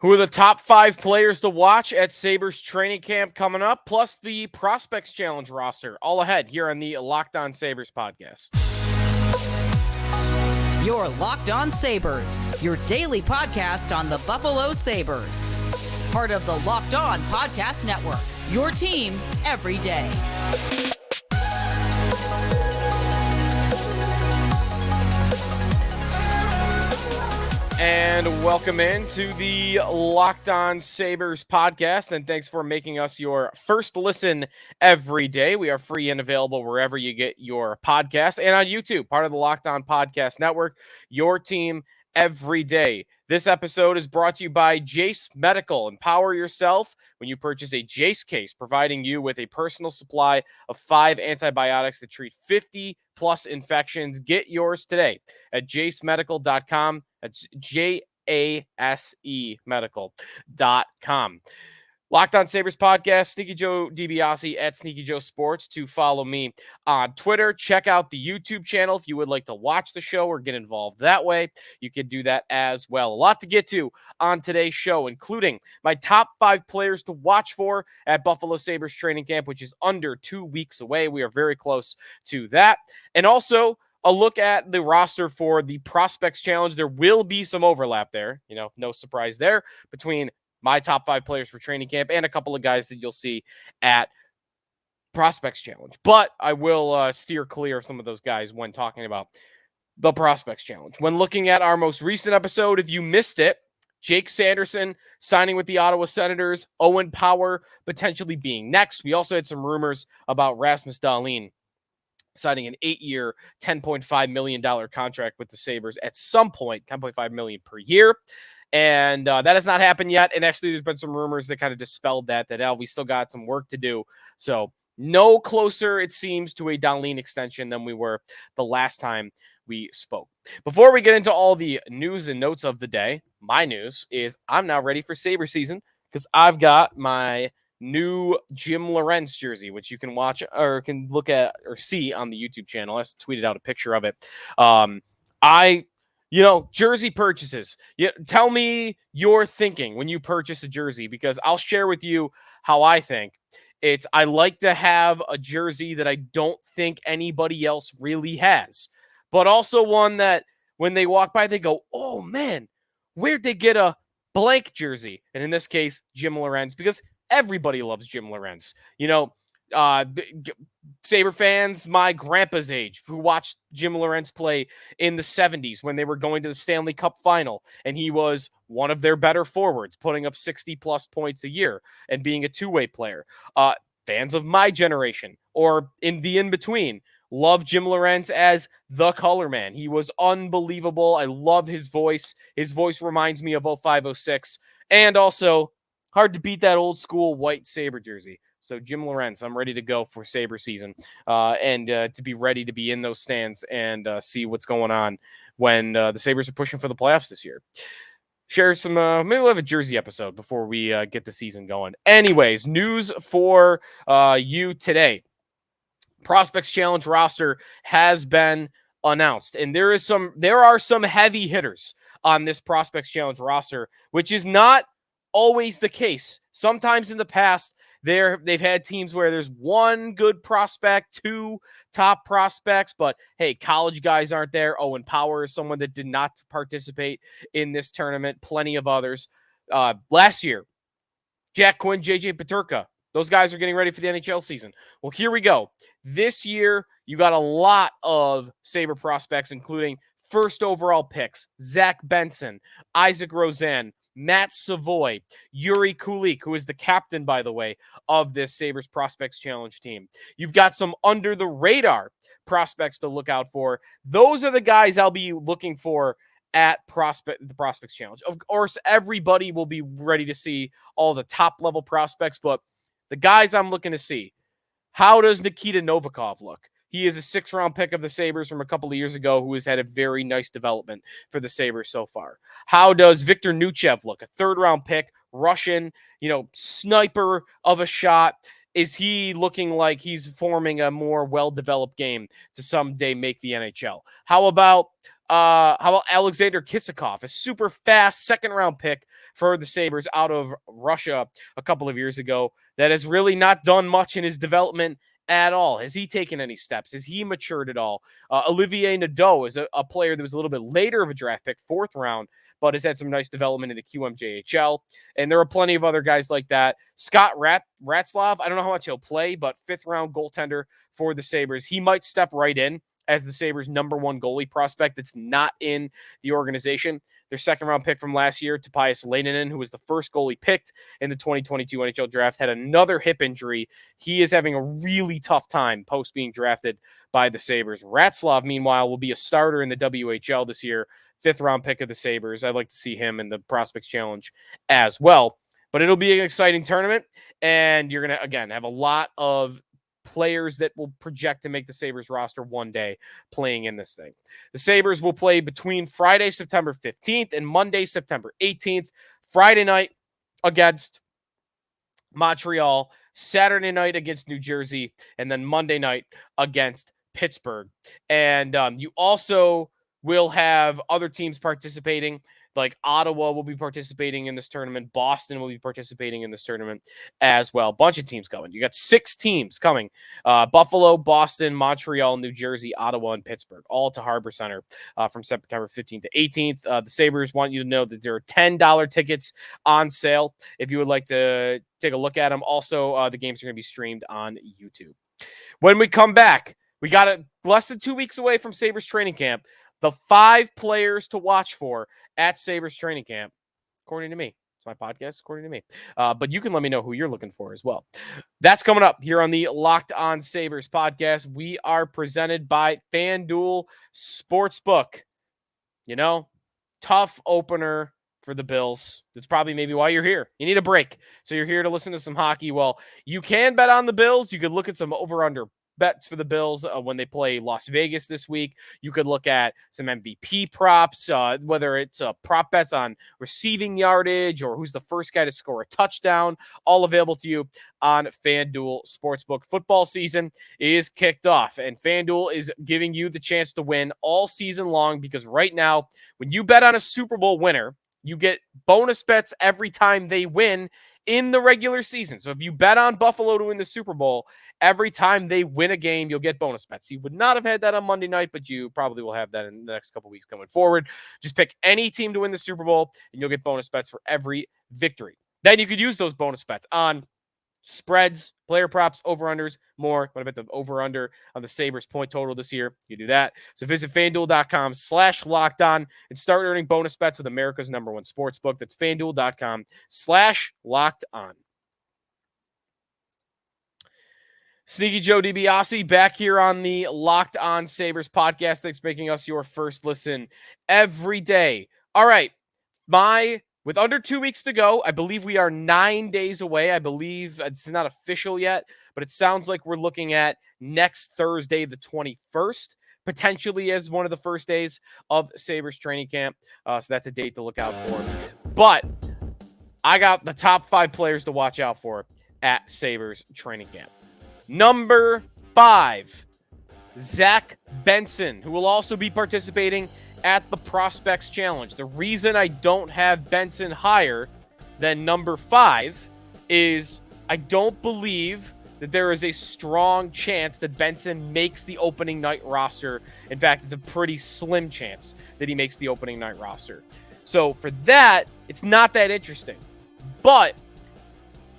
Who are the top 5 players to watch at Sabres training camp coming up, plus the Prospects Challenge roster, all ahead here on the Locked On Sabres podcast. Your Locked On Sabres, your daily podcast on the Buffalo Sabres. Part of the Locked On Podcast Network, your team every day. And welcome into the Locked On Sabres podcast, and thanks for making us your first listen every day. We are free and available wherever you get your podcasts and on YouTube, part of the Locked On Podcast Network, your team every day. This episode is brought to you by Jace Medical. Empower yourself when you purchase a Jace case, providing you with a personal supply of 5 antibiotics that treat 50 plus infections. Get yours today at jacemedical.com. That's JASE medical.com. Locked On Sabres podcast, Sneaky Joe DiBiase at Sneaky Joe Sports to follow me on Twitter. Check out the YouTube channel if you would like to watch the show or get involved that way. You can do that as well. A lot to get to on today's show, including my top 5 players to watch for at Buffalo Sabres training camp, which is under 2 weeks away. We are very close to that. And also a look at the roster for the Prospects Challenge. There will be some overlap there, no surprise there, between my top 5 players for training camp and a couple of guys that you'll see at Prospects Challenge. But I will steer clear of some of those guys when talking about the Prospects Challenge. When looking at our most recent episode, if you missed it, Jake Sanderson signing with the Ottawa Senators, Owen Power potentially being next. We also had some rumors about Rasmus Dahlin signing an 8-year, $10.5 million contract with the Sabres at some point, $10.5 million per year. And that has not happened yet. And actually, there's been some rumors that kind of dispelled that we still got some work to do. So no closer, it seems, to a Dahlin extension than we were the last time we spoke. Before we get into all the news and notes of the day, my news is I'm now ready for Sabre season because I've got my new Jim Lorentz jersey, which you can watch or can look at or see on the YouTube channel. I just tweeted out a picture of it. Jersey purchases. Tell me your thinking when you purchase a jersey, because I'll share with you how I think. I like to have a jersey that I don't think anybody else really has, but also one that when they walk by, they go, oh man, where'd they get a blank jersey? And in this case, Jim Lorentz, because everybody loves Jim Lorentz. Sabre fans my grandpa's age who watched Jim Lorentz play in the 70s when they were going to the Stanley Cup final, and he was one of their better forwards, putting up 60-plus points a year and being a two-way player. Fans of my generation or in the in-between love Jim Lorentz as the color man. He was unbelievable. I love his voice. His voice reminds me of 05-06, and also hard to beat that old school white Sabre jersey. So Jim Lorentz, I'm ready to go for Sabre season and to be ready to be in those stands and see what's going on when the Sabres are pushing for the playoffs this year. Share some, maybe we'll have a jersey episode before we get the season going. Anyways, news for you today. Prospects Challenge roster has been announced, and there are some heavy hitters on this Prospects Challenge roster, which is not always the case. Sometimes in the past, they've had teams where there's one good prospect, 2 top prospects, but hey, college guys aren't there. Owen Power is someone that did not participate in this tournament. Plenty of others. Last year, Jack Quinn, JJ Peterka, those guys are getting ready for the NHL season. Well, here we go. This year, you got a lot of Sabre prospects, including first overall picks, Zach Benson, Isaac Rosen, Matt Savoie, Jiri Kulich, who is the captain, by the way, of this Sabres Prospects Challenge team. You've got some under-the-radar prospects to look out for. Those are the guys I'll be looking for at the Prospects Challenge. Of course, everybody will be ready to see all the top-level prospects, but the guys I'm looking to see, how does Nikita Novikov look? He is a 6th-round pick of the Sabres from a couple of years ago who has had a very nice development for the Sabres so far. How does Viktor Nuchev look? A 3rd-round pick, Russian, sniper of a shot. Is he looking like he's forming a more well-developed game to someday make the NHL? How about How about Alexander Kisakov, a super fast second-round pick for the Sabres out of Russia a couple of years ago that has really not done much in his development at all. Has he taken any steps? Has he matured at all? Olivier Nadeau is a player that was a little bit later of a draft pick, 4th round, but has had some nice development in the QMJHL. And there are plenty of other guys like that. Scott Ratzlav, I don't know how much he'll play, but 5th-round goaltender for the Sabres. He might step right in as the Sabres' #1 goalie prospect that's not in the organization. Their 2nd-round pick from last year, Topias Leinonen, who was the first goalie picked in the 2022 NHL draft, had another hip injury. He is having a really tough time post being drafted by the Sabres. Ratzlav, meanwhile, will be a starter in the WHL this year, 5th-round pick of the Sabres. I'd like to see him in the Prospects Challenge as well. But it'll be an exciting tournament, and you're going to, again, have a lot of players that will project to make the Sabres roster one day playing in this thing. The Sabres will play between Friday, September 15th and Monday, September 18th. Friday night against Montreal, Saturday night against New Jersey, and then Monday night against Pittsburgh. And you also will have other teams participating. Like Ottawa will be participating in this tournament. Boston will be participating in this tournament as well. Bunch of teams coming. You got 6 teams coming. Buffalo, Boston, Montreal, New Jersey, Ottawa, and Pittsburgh, all to Harbor Center from September 15th to 18th. The Sabres want you to know that there are $10 tickets on sale if you would like to take a look at them. Also, the games are going to be streamed on YouTube. When we come back, we got less than 2 weeks away from Sabres training camp. The 5 players to watch for at Sabres training camp, according to me. It's my podcast, according to me. But you can let me know who you're looking for as well. That's coming up here on the Locked On Sabres podcast. We are presented by FanDuel Sportsbook. You know, tough opener for the Bills. That's probably maybe why you're here. You need a break. So you're here to listen to some hockey. Well, you can bet on the Bills. You could look at some over-under bets for the Bills when they play Las Vegas this week. You could look at some MVP props, whether it's prop bets on receiving yardage or who's the first guy to score a touchdown, all available to you on FanDuel Sportsbook. Football season is kicked off, and FanDuel is giving you the chance to win all season long because right now, when you bet on a Super Bowl winner, you get bonus bets every time they win in the regular season. So if you bet on Buffalo to win the Super Bowl, every time they win a game, you'll get bonus bets. You would not have had that on Monday night, but you probably will have that in the next couple weeks coming forward. Just pick any team to win the Super Bowl, and you'll get bonus bets for every victory. Then you could use those bonus bets on spreads, player props, over-unders, more. Want to bet the over-under on the Sabres point total this year? You do that. So visit FanDuel.com/lockedon and start earning bonus bets with America's #1 sportsbook. That's FanDuel.com/lockedon. Sneaky Joe DiBiase back here on the Locked On Sabres podcast. Thanks for making us your first listen every day. All right. With under 2 weeks to go, I believe we are 9 days away. I believe it's not official yet, but it sounds like we're looking at next Thursday, the 21st, potentially as one of the first days of Sabres training camp. So that's a date to look out for. But I got the top 5 players to watch out for at Sabres training camp. Number 5, Zach Benson, who will also be participating at the Prospects Challenge. The reason I don't have Benson higher than number 5 is I don't believe that there is a strong chance that Benson makes the opening night roster. In fact, it's a pretty slim chance that he makes the opening night roster. So for that, it's not that interesting. But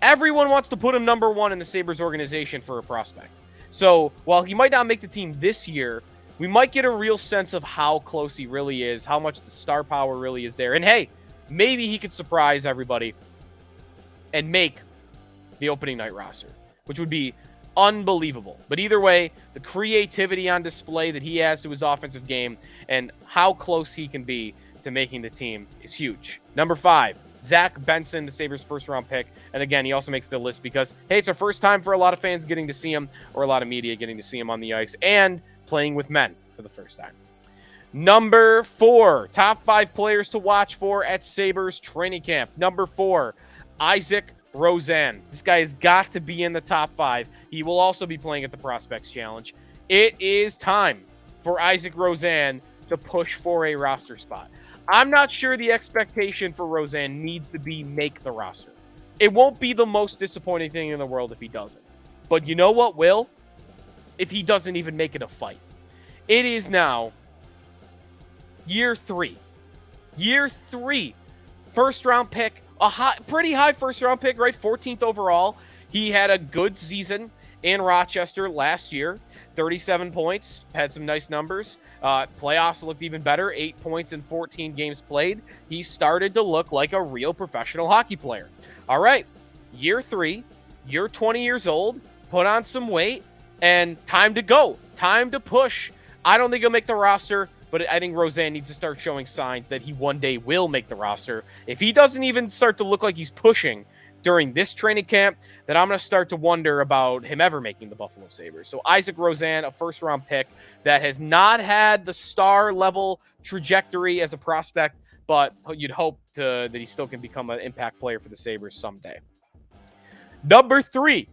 everyone wants to put him number 1 in the Sabres organization for a prospect. So while he might not make the team this year, we might get a real sense of how close he really is, how much the star power really is there. And hey, maybe he could surprise everybody and make the opening night roster, which would be unbelievable. But either way, the creativity on display that he has to his offensive game and how close he can be to making the team is huge. Number 5, Zach Benson, the Sabres' first-round pick. And again, he also makes the list because, hey, it's our first time for a lot of fans getting to see him, or a lot of media getting to see him on the ice, and playing with men for the first time. Number 4, top 5 players to watch for at Sabres training camp. Number 4, Isaac Rozan. This guy has got to be in the top 5. He will also be playing at the Prospects Challenge. It is time for Isaac Rozan to push for a roster spot. I'm not sure the expectation for Rosen needs to be make the roster. It won't be the most disappointing thing in the world if he doesn't. But you know what will? If he doesn't even make it a fight. It is now year 3. Year 3. First round pick. Pretty high first round pick, right? 14th overall. He had a good season in Rochester last year. 37 points. Had some nice numbers. Playoffs looked even better. 8 points in 14 games played. He started to look like a real professional hockey player. All right. Year 3. You're 20 years old. Put on some weight. And time to go. Time to push. I don't think he'll make the roster, but I think Rosen needs to start showing signs that he one day will make the roster. If he doesn't even start to look like he's pushing during this training camp, then I'm going to start to wonder about him ever making the Buffalo Sabres. So Isaac Rosen, a first-round pick that has not had the star-level trajectory as a prospect, but you'd hope that he still can become an impact player for the Sabres someday. Number 3.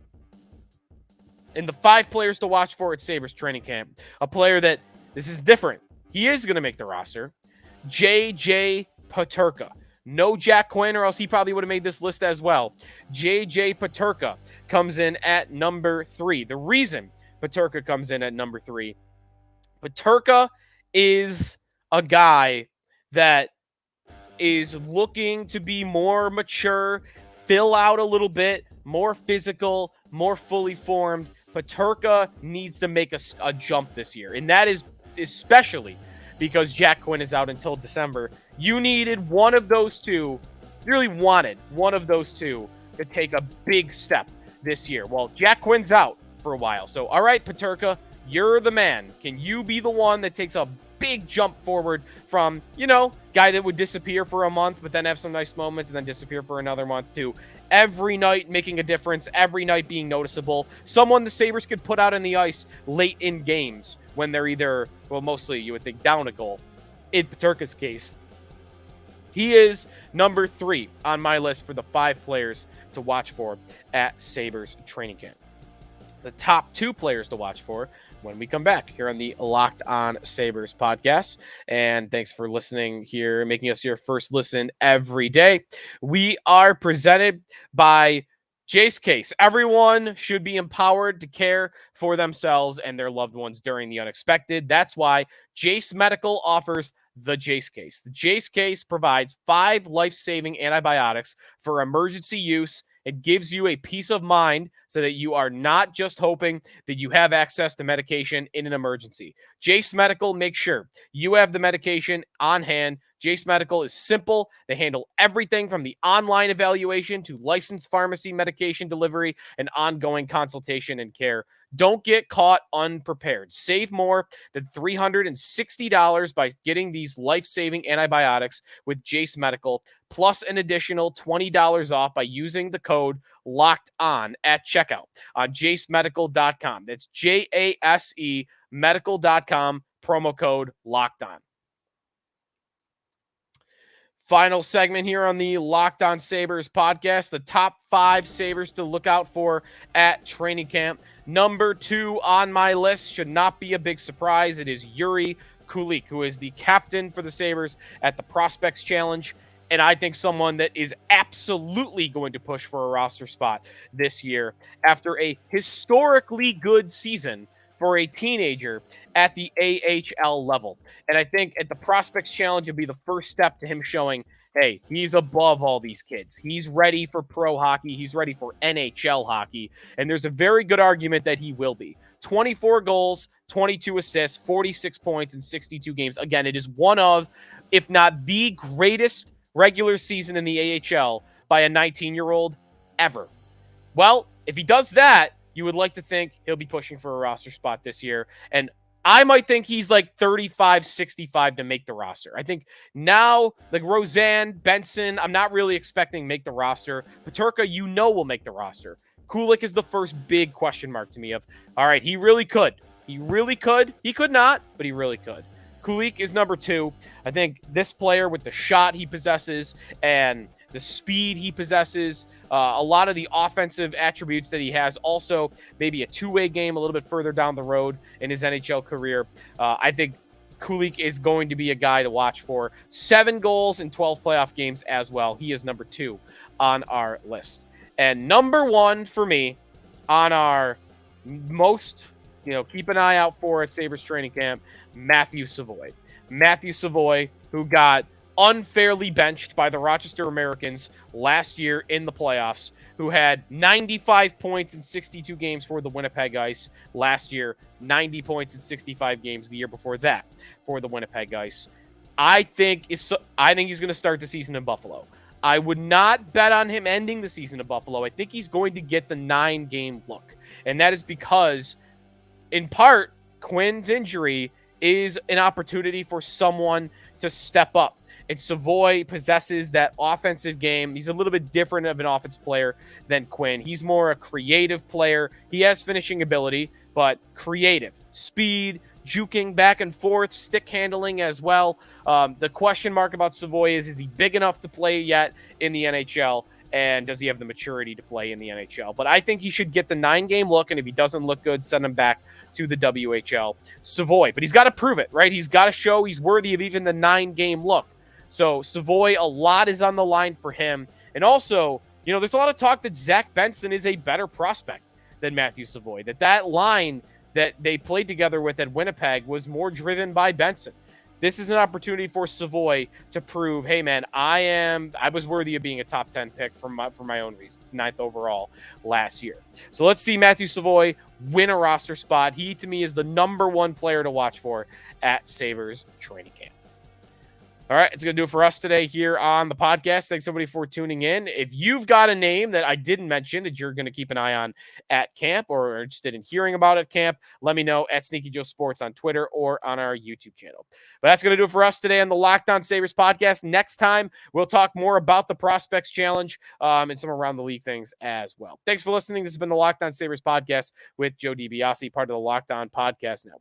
In the 5 players to watch for at Sabres training camp, a player that, this is different. He is going to make the roster. J.J. Peterka. No Jack Quinn, or else he probably would have made this list as well. J.J. Peterka comes in at number 3. The reason Peterka comes in at number 3, Peterka is a guy that is looking to be more mature, fill out a little bit, more physical, more fully formed. Peterka needs to make a jump this year, and that is especially because Jack Quinn is out until December. You needed one of those two, you really wanted one of those two to take a big step this year. Well, Jack Quinn's out for a while. So, all right, Peterka, you're the man. Can you be the one that takes a big jump forward from, guy that would disappear for a month, but then have some nice moments and then disappear for another month to every night making a difference, every night being noticeable. Someone the Sabres could put out on the ice late in games when they're either, well, mostly you would think down a goal. In Peterka's case, he is number 3 on my list for the 5 players to watch for at Sabres training camp. The top 2 players to watch for when we come back here on the Locked On Sabres podcast. And thanks for listening here, making us your first listen every day. We are presented by Jace Case. Everyone should be empowered to care for themselves and their loved ones during the unexpected. That's why Jace Medical offers the Jace Case. The Jace Case provides 5 life-saving antibiotics for emergency use. It gives you a peace of mind so that you are not just hoping that you have access to medication in an emergency. Jace Medical makes sure you have the medication on hand. Jace Medical is simple. They handle everything from the online evaluation to licensed pharmacy medication delivery and ongoing consultation and care. Don't get caught unprepared. Save more than $360 by getting these life-saving antibiotics with Jace Medical, plus an additional $20 off by using the code Locked On at checkout on JaceMedical.com. That's JASE medical.com, promo code Locked On. Final segment here on the Locked On Sabres podcast, the top 5 Sabres to look out for at training camp. Number 2 on my list should not be a big surprise. It is Jiri Kulich, who is the captain for the Sabres at the Prospects Challenge. And I think someone that is absolutely going to push for a roster spot this year after a historically good season for a teenager at the AHL level. And I think at the Prospects Challenge will be the first step to him showing, hey, he's above all these kids. He's ready for pro hockey. He's ready for NHL hockey. And there's a very good argument that he will be. 24 goals, 22 assists, 46 points in 62 games. Again, it is one of, if not the greatest regular season in the AHL by a 19-year-old ever. Well, if he does that, you would like to think he'll be pushing for a roster spot this year. And I might think he's like 35-65 to make the roster. I think now, like Rosen, Benson, I'm not really expecting make the roster. Peterka, will make the roster. Kulich is the first big question mark to me of, all right, he really could. He really could. He could not, but he really could. Kulich is number 2. I think this player with the shot he possesses and the speed he possesses, a lot of the offensive attributes that he has, also maybe a two-way game a little bit further down the road in his NHL career. I think Kulich is going to be a guy to watch for. 7 goals in 12 playoff games as well. He is number 2 on our list. And number 1 for me on our most, keep an eye out for at Sabres training camp, Matthew Savoie. Matthew Savoie, who got unfairly benched by the Rochester Americans last year in the playoffs, who had 95 points in 62 games for the Winnipeg Ice last year, 90 points in 65 games the year before that for the Winnipeg Ice. I think he's going to start the season in Buffalo. I would not bet on him ending the season in Buffalo. I think he's going to get the 9-game look. And that is because, in part, Quinn's injury is an opportunity for someone to step up. And Savoie possesses that offensive game. He's a little bit different of an offensive player than Quinn. He's more a creative player. He has finishing ability, but creative. Speed, juking back and forth, stick handling as well. The question mark about Savoie is he big enough to play yet in the NHL? And does he have the maturity to play in the NHL? But I think he should get the 9-game look, and if he doesn't look good, send him back to the WHL. Savoie, but he's got to prove it, right? He's got to show he's worthy of even the 9-game look. So Savoie, a lot is on the line for him. And also, there's a lot of talk that Zach Benson is a better prospect than Matthew Savoie, that line that they played together with at Winnipeg was more driven by Benson. This is an opportunity for Savoie to prove, hey man, I was worthy of being a top 10 pick for my own reasons, 9th overall last year. So let's see Matthew Savoie win a roster spot. He, to me, is the number 1 player to watch for at Sabres training camp. All right, it's going to do it for us today here on the podcast. Thanks, everybody, for tuning in. If you've got a name that I didn't mention that you're going to keep an eye on at camp or are interested in hearing about at camp, let me know at Sneaky Joe Sports on Twitter or on our YouTube channel. But that's going to do it for us today on the Locked On Sabres podcast. Next time, we'll talk more about the Prospects Challenge and some around the league things as well. Thanks for listening. This has been the Locked On Sabres podcast with Joe DiBiase, part of the Locked On Podcast Network.